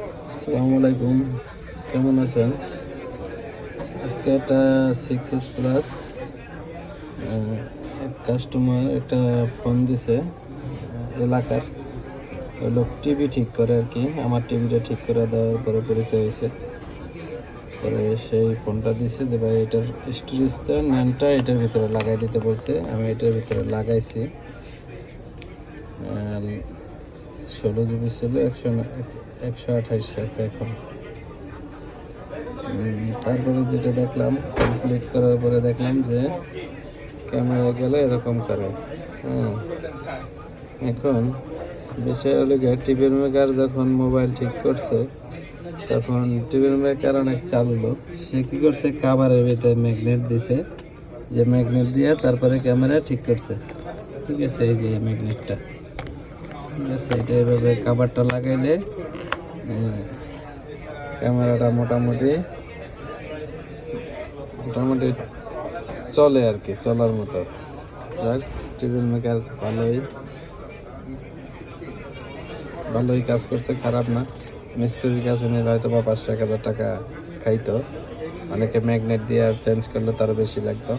আসসালামু আলাইকুম, কেমন আছেন? আজকে একটা 6S প্লাস এক কাস্টমার একটা ফোন দিছে এলাকার ওই লোক টিভি ঠিক করে আর কি। আমার টিভিটা ঠিক করে দেওয়ার পরে পরিচয় হয়েছে, পরে সেই ফোনটা দিছে যে ভাই এটার স্টোরেজটা ন্যানটা এটার ভিতরে লাগাই দিতে বলছে। আমি এটার ভিতরে লাগাইছি। 16 GB ছিল, 128 আছে এখন। তারপরে যেটা দেখলাম, কমপ্লিট করার পরে দেখলাম যে ক্যামেরা গেলে এরকম করে। এখন বিষয় হলো গিয়ে টিভির মেকার যখন মোবাইল ঠিক করছে তখন টিভির মেকার অনেক চালু লোক, সে কী করছে কাভারের ভিতরে ম্যাগনেট দিছে, যে ম্যাগনেট দিয়ে তারপরে ক্যামেরা ঠিক করছে। ঠিক আছে, এই যে ম্যাগনেটটা, ঠিক আছে, এটা এভাবে কাভারটা লাগাইলে ক্যামেরাটা মোটামুটি চলে আর কি, চলার মতো। যাক, টিভির মেকার ভালোই কাজ করছে, খারাপ না। মিস্ত্রির কাছে নিলে হয়তো বা 5-1 হাজার টাকা খাইতো, অনেকে ম্যাগনেট দিয়ে আর চেঞ্জ করলে তারও বেশি লাগতো।